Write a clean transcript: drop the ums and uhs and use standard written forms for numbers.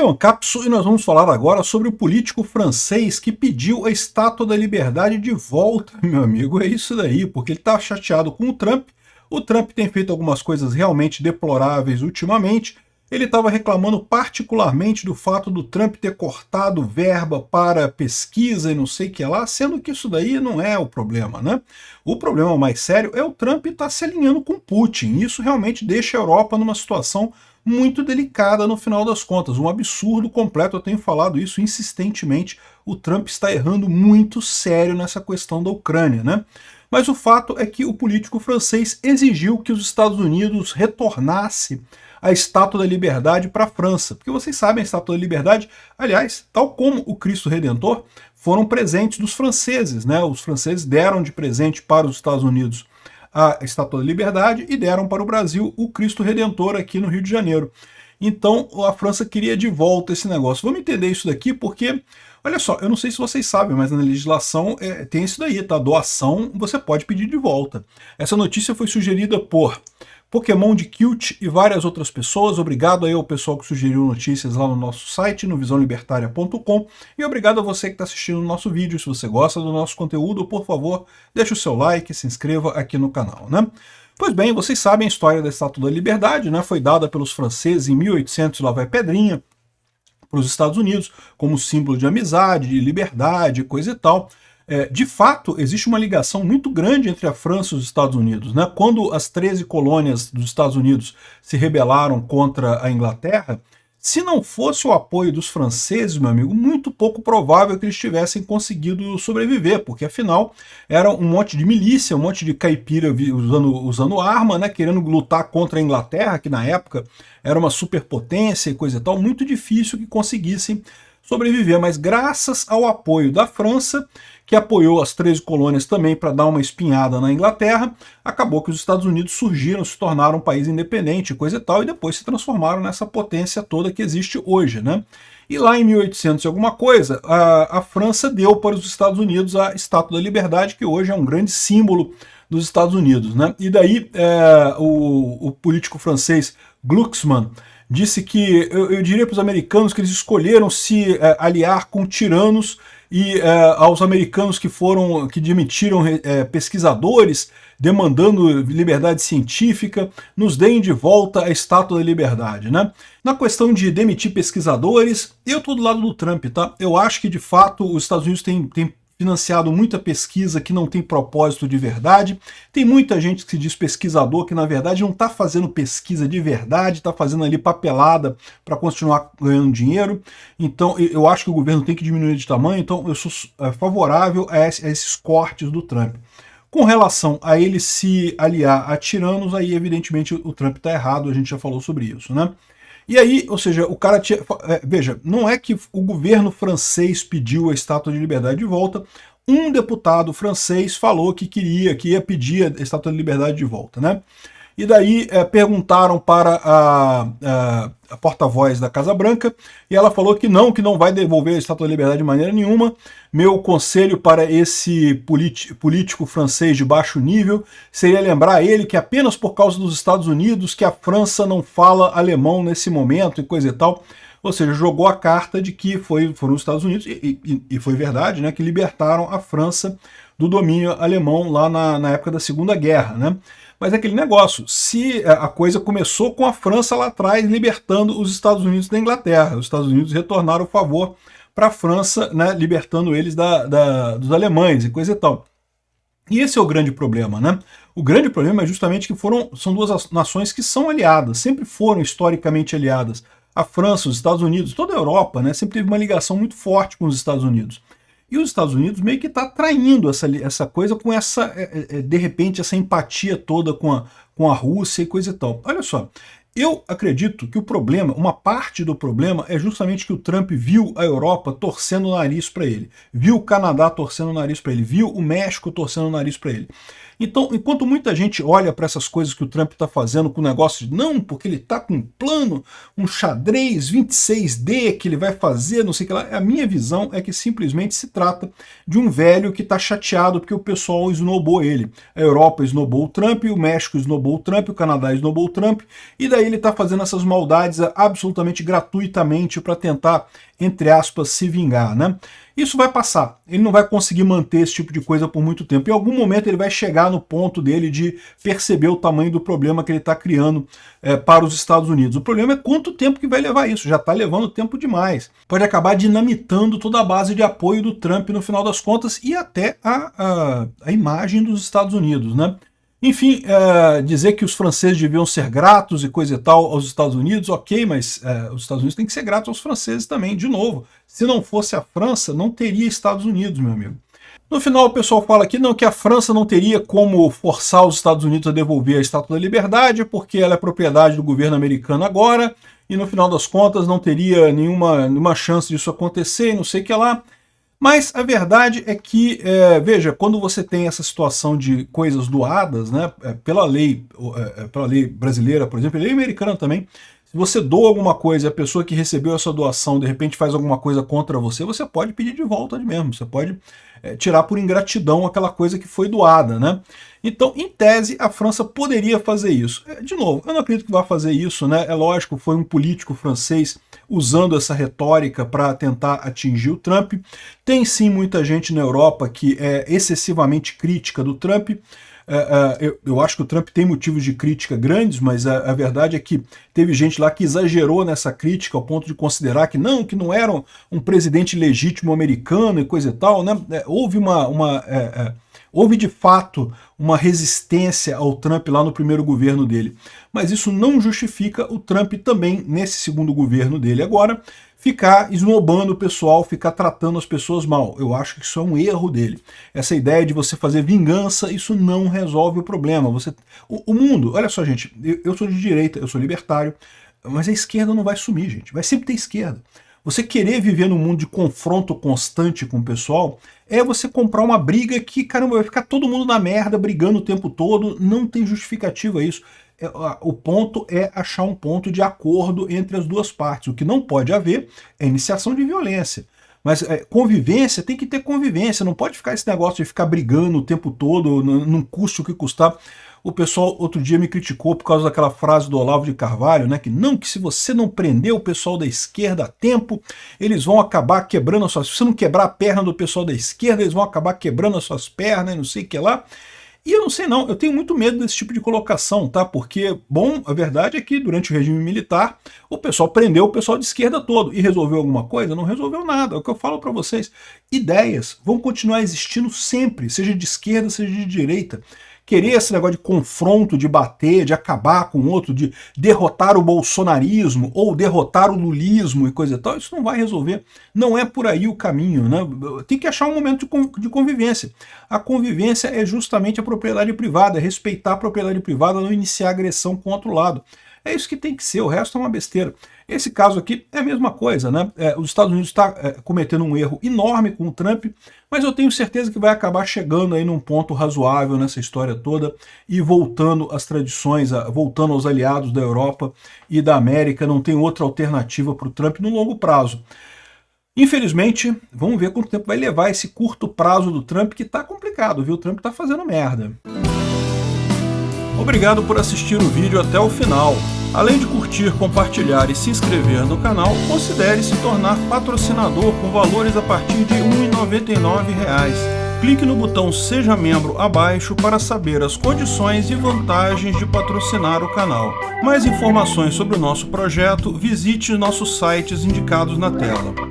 É um Capsu e nós vamos falar agora sobre o político francês que pediu a Estátua da Liberdade de volta, meu amigo. É isso daí, porque ele está chateado com o Trump. O Trump tem feito algumas coisas realmente deploráveis ultimamente. Ele estava reclamando particularmente do fato do Trump ter cortado verba para pesquisa e não sei o que lá, sendo que isso daí não é o problema, né? O problema mais sério é o Trump estar se alinhando com Putin. Isso realmente deixa a Europa numa situação muito delicada no final das contas, um absurdo completo, eu tenho falado isso insistentemente, o Trump está errando muito sério nessa questão da Ucrânia, né? Mas o fato é que o político francês exigiu que os Estados Unidos retornasse a Estátua da Liberdade para a França, porque vocês sabem, a Estátua da Liberdade, aliás, tal como o Cristo Redentor, foram presentes dos franceses, né? Os franceses deram de presente para os Estados Unidos a Estátua da Liberdade e deram para o Brasil o Cristo Redentor aqui no Rio de Janeiro. Então a França queria de volta esse negócio. Vamos entender isso daqui porque, olha só, eu não sei se vocês sabem, mas na legislação tem isso daí, tá? Doação você pode pedir de volta. Essa notícia foi sugerida por Pokémon de Cute e várias outras pessoas. Obrigado aí ao pessoal que sugeriu notícias lá no nosso site, no visãolibertaria.com, e obrigado a você que está assistindo o nosso vídeo. Se você gosta do nosso conteúdo, por favor, deixe o seu like, se inscreva aqui no canal, né? Pois bem, vocês sabem a história da Estátua da Liberdade, né? Foi dada pelos franceses em 1800, lá vai pedrinha, para os Estados Unidos, como símbolo de amizade, de liberdade, coisa e tal. De fato, existe uma ligação muito grande entre a França e os Estados Unidos, né? Quando as 13 colônias dos Estados Unidos se rebelaram contra a Inglaterra, se não fosse o apoio dos franceses, meu amigo, muito pouco provável que eles tivessem conseguido sobreviver, porque afinal era um monte de milícia, um monte de caipira usando arma, né, querendo lutar contra a Inglaterra, que na época era uma superpotência e coisa e tal, muito difícil que conseguissem sobreviver, mas graças ao apoio da França, que apoiou as 13 colônias também para dar uma espinhada na Inglaterra, acabou que os Estados Unidos surgiram, se tornaram um país independente, coisa e tal, e depois se transformaram nessa potência toda que existe hoje, né? E lá em 1800 e alguma coisa, a França deu para os Estados Unidos a Estátua da Liberdade, que hoje é um grande símbolo dos Estados Unidos, né? E daí o político francês Glucksmann disse que, eu diria para os americanos que eles escolheram se aliar com tiranos e aos americanos que demitiram pesquisadores demandando liberdade científica, nos deem de volta a Estátua da Liberdade, né? Na questão de demitir pesquisadores, eu estou do lado do Trump, tá? Eu acho que, de fato, os Estados Unidos têm financiado muita pesquisa que não tem propósito de verdade. Tem muita gente que se diz pesquisador que, na verdade, não está fazendo pesquisa de verdade, está fazendo ali papelada para continuar ganhando dinheiro. Então, eu acho que o governo tem que diminuir de tamanho, então eu sou favorável a esses cortes do Trump. Com relação a ele se aliar a tiranos, aí, evidentemente, o Trump está errado, a gente já falou sobre isso, né? E aí, ou seja, o cara tinha... Veja, não é que o governo francês pediu a Estátua de Liberdade de volta, um deputado francês falou que ia pedir a Estátua de Liberdade de volta, né? E daí perguntaram para a porta-voz da Casa Branca, e ela falou que não vai devolver a Estátua da Liberdade de maneira nenhuma. Meu conselho para esse político francês de baixo nível seria lembrar a ele que apenas por causa dos Estados Unidos que a França não fala alemão nesse momento e coisa e tal. Ou seja, jogou a carta de que foram os Estados Unidos, e foi verdade, né, que libertaram a França do domínio alemão lá na época da Segunda Guerra, né? Mas é aquele negócio, se a coisa começou com a França lá atrás, libertando os Estados Unidos da Inglaterra. Os Estados Unidos retornaram o favor para a França, né, libertando eles dos alemães e coisa e tal. E esse é o grande problema, né? O grande problema é justamente que são duas nações que são aliadas, sempre foram historicamente aliadas. A França, os Estados Unidos, toda a Europa, né, sempre teve uma ligação muito forte com os Estados Unidos. E os Estados Unidos meio que está traindo essa coisa com de repente, essa empatia toda com a Rússia e coisa e tal. Olha só, eu acredito que o problema, uma parte do problema, é justamente que o Trump viu a Europa torcendo o nariz para ele, viu o Canadá torcendo o nariz para ele, viu o México torcendo o nariz para ele. Então, enquanto muita gente olha para essas coisas que o Trump está fazendo com o negócio de não, porque ele está com um plano, um xadrez 26D que ele vai fazer, não sei o que lá, a minha visão é que simplesmente se trata de um velho que está chateado porque o pessoal esnobou ele. A Europa esnobou o Trump, o México esnobou o Trump, o Canadá esnobou o Trump, e daí aí ele está fazendo essas maldades absolutamente gratuitamente para tentar, entre aspas, se vingar, né? Isso vai passar, ele não vai conseguir manter esse tipo de coisa por muito tempo. Em algum momento ele vai chegar no ponto dele de perceber o tamanho do problema que ele está criando para os Estados Unidos. O problema é quanto tempo que vai levar isso, já está levando tempo demais. Pode acabar dinamitando toda a base de apoio do Trump no final das contas e até a imagem dos Estados Unidos, né? Enfim, dizer que os franceses deviam ser gratos e coisa e tal aos Estados Unidos, ok, mas os Estados Unidos têm que ser gratos aos franceses também, de novo. Se não fosse a França, não teria Estados Unidos, meu amigo. No final o pessoal fala aqui não, que a França não teria como forçar os Estados Unidos a devolver a Estátua da Liberdade, porque ela é propriedade do governo americano agora, e no final das contas não teria nenhuma chance disso acontecer, e não sei o que lá. Mas a verdade é que, veja, quando você tem essa situação de coisas doadas, né, pela lei brasileira, por exemplo, e lei americana também, se você doa alguma coisa e a pessoa que recebeu essa doação de repente faz alguma coisa contra você, você pode pedir de volta mesmo, você pode tirar por ingratidão aquela coisa que foi doada, né? Então, em tese, a França poderia fazer isso. De novo, eu não acredito que vá fazer isso, né? É lógico, foi um político francês usando essa retórica para tentar atingir o Trump. Tem sim muita gente na Europa que é excessivamente crítica do Trump. Eu acho que o Trump tem motivos de crítica grandes, mas a verdade é que teve gente lá que exagerou nessa crítica ao ponto de considerar que não era um presidente legítimo americano e coisa e tal, né? Houve de fato uma resistência ao Trump lá no primeiro governo dele, mas isso não justifica o Trump também, nesse segundo governo dele agora, ficar esnobando o pessoal, ficar tratando as pessoas mal. Eu acho que isso é um erro dele. Essa ideia de você fazer vingança, isso não resolve o problema. O mundo, olha só gente, eu sou de direita, eu sou libertário, mas a esquerda não vai sumir, gente, vai sempre ter esquerda. Você querer viver num mundo de confronto constante com o pessoal é você comprar uma briga que, caramba, vai ficar todo mundo na merda, brigando o tempo todo, não tem justificativa isso. O ponto é achar um ponto de acordo entre as duas partes. O que não pode haver é iniciação de violência. Mas convivência, tem que ter convivência, não pode ficar esse negócio de ficar brigando o tempo todo, não custe o que custar. O pessoal outro dia me criticou por causa daquela frase do Olavo de Carvalho, né, que se você não prender o pessoal da esquerda a tempo, eles vão acabar quebrando as suas... Se você não quebrar a perna do pessoal da esquerda, eles vão acabar quebrando as suas pernas e não sei o que lá. E eu não sei não, eu tenho muito medo desse tipo de colocação, tá? Porque, bom, a verdade é que durante o regime militar, o pessoal prendeu o pessoal de esquerda todo e resolveu alguma coisa? Não resolveu nada, é o que eu falo para vocês. Ideias vão continuar existindo sempre, seja de esquerda, seja de direita. Querer esse negócio de confronto, de bater, de acabar com o outro, de derrotar o bolsonarismo ou derrotar o lulismo e coisa e tal, isso não vai resolver. Não é por aí o caminho, né? Tem que achar um momento de convivência. A convivência é justamente a propriedade privada, é respeitar a propriedade privada, não iniciar agressão com o outro lado. É isso que tem que ser, o resto é uma besteira. Esse caso aqui é a mesma coisa, né? Os Estados Unidos estão cometendo um erro enorme com o Trump, mas eu tenho certeza que vai acabar chegando aí num ponto razoável nessa história toda e voltando às tradições, voltando aos aliados da Europa e da América. Não tem outra alternativa para o Trump no longo prazo. Infelizmente, vamos ver quanto tempo vai levar esse curto prazo do Trump, que tá complicado, viu? O Trump tá fazendo merda. Obrigado por assistir o vídeo até o final. Além de curtir, compartilhar e se inscrever no canal, considere se tornar patrocinador com valores a partir de R$ 1,99. Clique no botão Seja Membro abaixo para saber as condições e vantagens de patrocinar o canal. Mais informações sobre o nosso projeto, visite nossos sites indicados na tela.